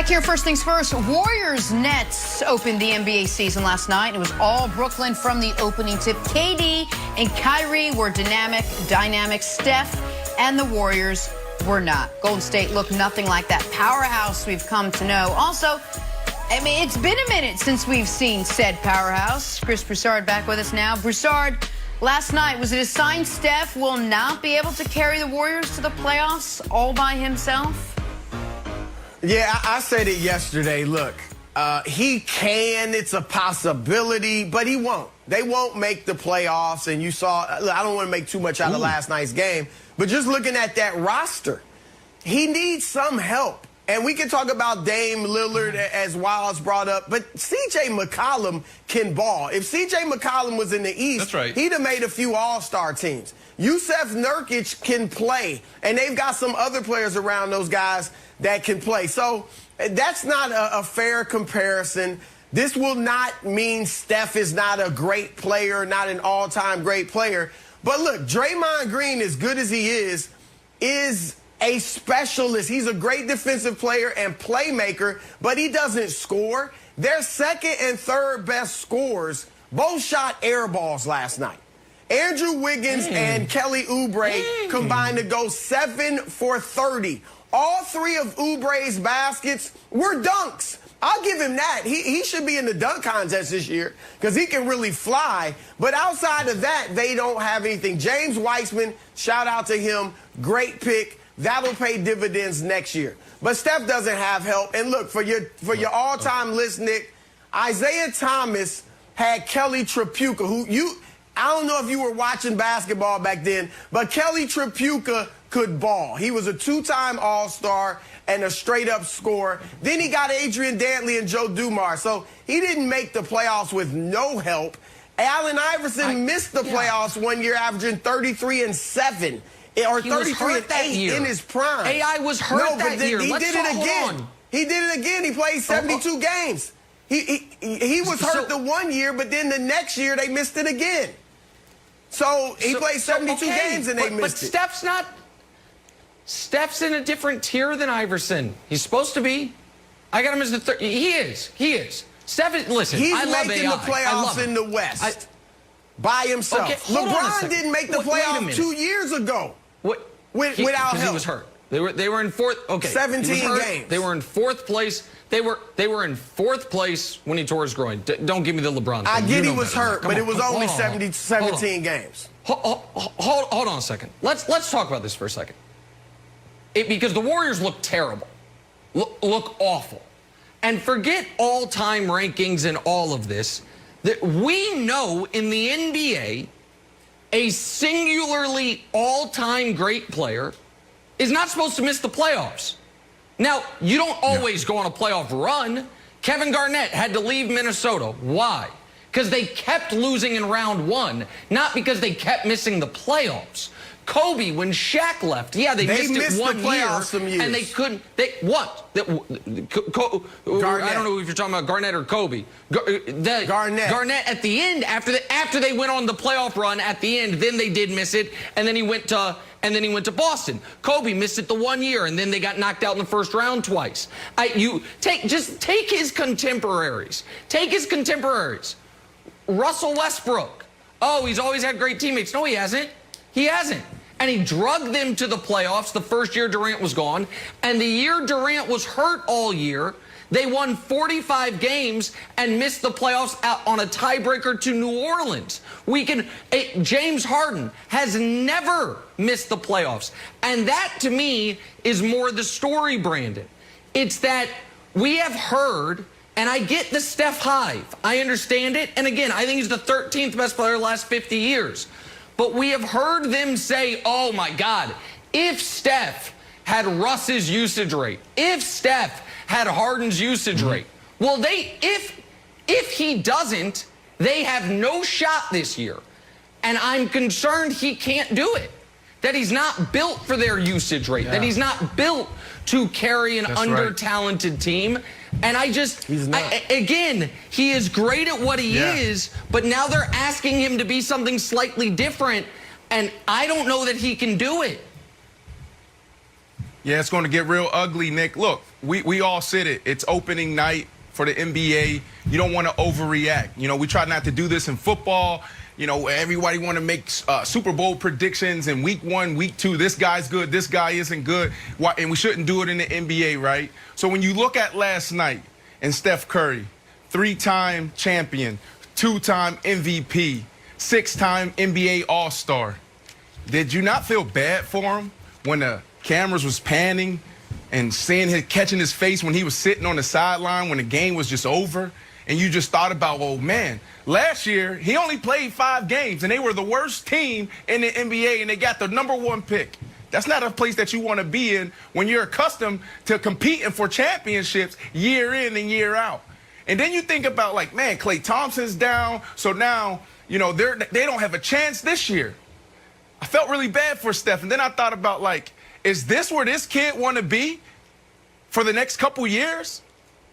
Back here, first things first, Warriors-Nets opened the NBA season last night. It was all Brooklyn from the opening tip. KD and Kyrie were dynamic. Steph and the Warriors were not. Golden State looked nothing like that powerhouse we've come to know. Also, I mean, it's been a minute since we've seen said powerhouse. Chris Broussard back with us now. Broussard, last night, was it a sign Steph will not be able to carry the Warriors to the playoffs all by himself? Yeah, I said it yesterday. Look, he can. It's a possibility, but he won't. They won't make the playoffs. And you saw, look, I don't want to make too much out of last night's game, but just looking at that roster, he needs some help. And we can talk about Dame Lillard, as Wiles brought up, but C.J. McCollum can ball. If C.J. McCollum was in the East, that's right, he'd have made a few all-star teams. Yusef Nurkic can play, and they've got some other players around those guys that can play. So that's not a fair comparison. This will not mean Steph is not a great player, not an all-time great player. But look, Draymond Green, as good as he is a specialist. He's a great defensive player and playmaker, but he doesn't score. Their second and third best scorers both shot air balls last night. Andrew Wiggins and Kelly Oubre combined to go 7 for 30. All three of Oubre's baskets were dunks. I'll give him that. He should be in the dunk contest this year because he can really fly. But outside of that, they don't have anything. James Wiseman, shout out to him, great pick. That'll pay dividends next year. But Steph doesn't have help. And look, for your all-time list, Nick, Isaiah Thomas had Kelly Tripucka, who I don't know if you were watching basketball back then, but Kelly Tripucka could ball. He was a two-time All-Star and a straight-up scorer. Then he got Adrian Dantley and Joe Dumars. So he didn't make the playoffs with no help. Allen Iverson missed the playoffs one year, averaging 33 and 7. Or 33 and 8 in his prime. AI was hurt that year. He did it again. He did it again. He played 72 games. He was hurt the one year, but then the next year they missed it again. So he played 72 games and they missed it. But Steph's in a different tier than Iverson. He's supposed to be. I got him as the third. He is. Steph is, listen, I love AI. He's making the playoffs in the West by himself. Okay, LeBron didn't make the playoffs 2 years ago. Without help. He was hurt. They were in fourth. Okay, 17 games. They were in fourth place. They were in fourth place when he tore his groin. Don't give me the LeBron thing. I get he was hurt, but it was only 17 games. Hold on a second. Let's talk about this for a second. Because the Warriors look terrible, look awful, and forget all-time rankings and all of this. That we know in the NBA, a singularly all-time great player is not supposed to miss the playoffs. Now, you don't always go on a playoff run. Kevin Garnett had to leave Minnesota. Why? Because they kept losing in round one, not because they kept missing the playoffs. Kobe, when Shaq left, they missed it 1 year, and they couldn't. Garnett. I don't know if you're talking about Garnett or Kobe. Garnett at the end, after they went on the playoff run at the end, then they did miss it, and then he went to Boston. Kobe missed it the 1 year, and then they got knocked out in the first round twice. Just take his contemporaries. Russell Westbrook. Oh, he's always had great teammates. No, he hasn't. He hasn't. And he drugged them to the playoffs the first year Durant was gone. And the year Durant was hurt all year, they won 45 games and missed the playoffs out on a tiebreaker to New Orleans. James Harden has never missed the playoffs. And that, to me, is more the story, Brandon. It's that we have heard, and I get the Steph hive. I understand it. And again, I think he's the 13th best player the last 50 years. But we have heard them say, oh, my God, if Steph had Russ's usage rate, if Steph had Harden's usage rate, well, if he doesn't, they have no shot this year. And I'm concerned he can't do it, that he's not built for their usage rate, that he's not built to carry an under-talented team. And again, he is great at what he is, but now they're asking him to be something slightly different, and I don't know that he can do it. Yeah, it's going to get real ugly, Nick. Look, we all said it. It's opening night for the NBA. You don't want to overreact. You know, we try not to do this in football. You know, everybody want to make Super Bowl predictions in week 1, week 2. This guy's good, this guy isn't good. And we shouldn't do it in the NBA, right? So when you look at last night and Steph Curry, 3-time champion, 2-time MVP, 6-time NBA All-Star, did you not feel bad for him when the cameras was panning and seeing him catching his face when he was sitting on the sideline when the game was just over? And you just thought about, well, man, last year he only played 5 games and they were the worst team in the NBA and they got the #1 pick. That's not a place that you want to be in when you're accustomed to competing for championships year in and year out. And then you think about, like, man, Klay Thompson's down, so now, you know, they don't have a chance this year. I felt really bad for Steph. And then I thought about, like, is this where this kid want to be for the next couple years?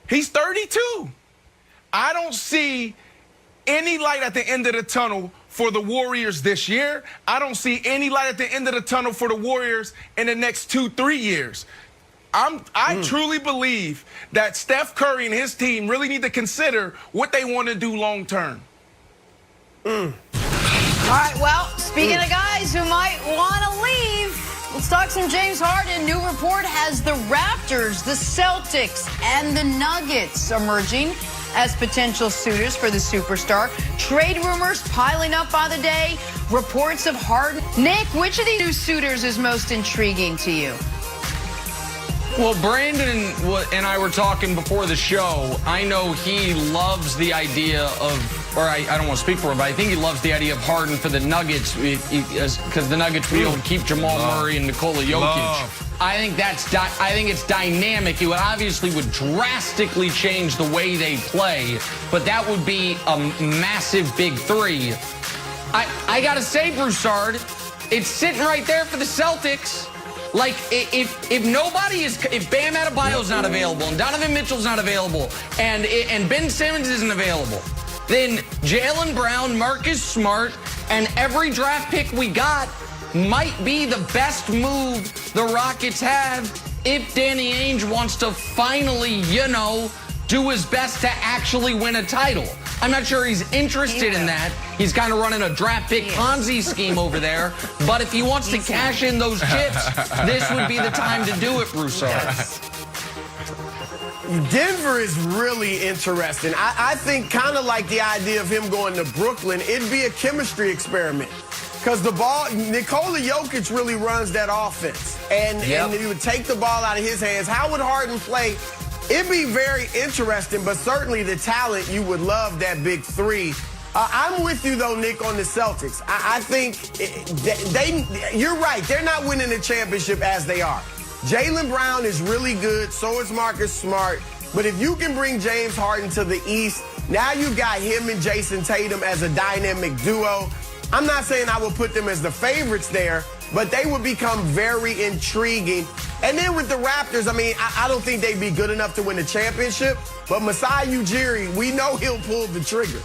He's 32. I don't see any light at the end of the tunnel for the Warriors this year. I don't see any light at the end of the tunnel for the Warriors in the next 2-3 years. I truly believe that Steph Curry and his team really need to consider what they want to do long term. All right, well, speaking of guys who might want to leave, let's talk some James Harden. New report has the Raptors, the Celtics, and the Nuggets emerging as potential suitors for the superstar. Trade rumors piling up by the day. Reports of Harden. Nick, which of these new suitors is most intriguing to you? Well, Brandon and I were talking before the show. I know he loves the idea of, or I don't want to speak for him, but I think he loves the idea of Harden for the Nuggets because the Nuggets will be able to keep Jamal Murray and Nikola Jokic. I think it's dynamic. It obviously would drastically change the way they play, but that would be a massive big 3. I gotta say, Broussard, it's sitting right there for the Celtics. Like, if Bam Adebayo's not available and Donovan Mitchell's not available and Ben Simmons isn't available, then Jaylen Brown, Marcus Smart, and every draft pick we got might be the best move the Rockets have if Danny Ainge wants to finally, do his best to actually win a title. I'm not sure he's interested in that. He's kind of running a draft pick Ponzi scheme over there. But if he wants to cash in those chips, this would be the time to do it, Broussard. Denver is really interesting. I think kind of like the idea of him going to Brooklyn, it'd be a chemistry experiment. Because the ball, Nikola Jokic really runs that offense. And he would take the ball out of his hands. How would Harden play? It'd be very interesting, but certainly the talent, you would love that big 3. I'm with you, though, Nick, on the Celtics. I think you're right. They're not winning the championship as they are. Jaylen Brown is really good. So is Marcus Smart. But if you can bring James Harden to the East, now you've got him and Jason Tatum as a dynamic duo. I'm not saying I would put them as the favorites there, but they would become very intriguing. And then with the Raptors, I mean, I don't think they'd be good enough to win the championship, but Masai Ujiri, we know he'll pull the trigger.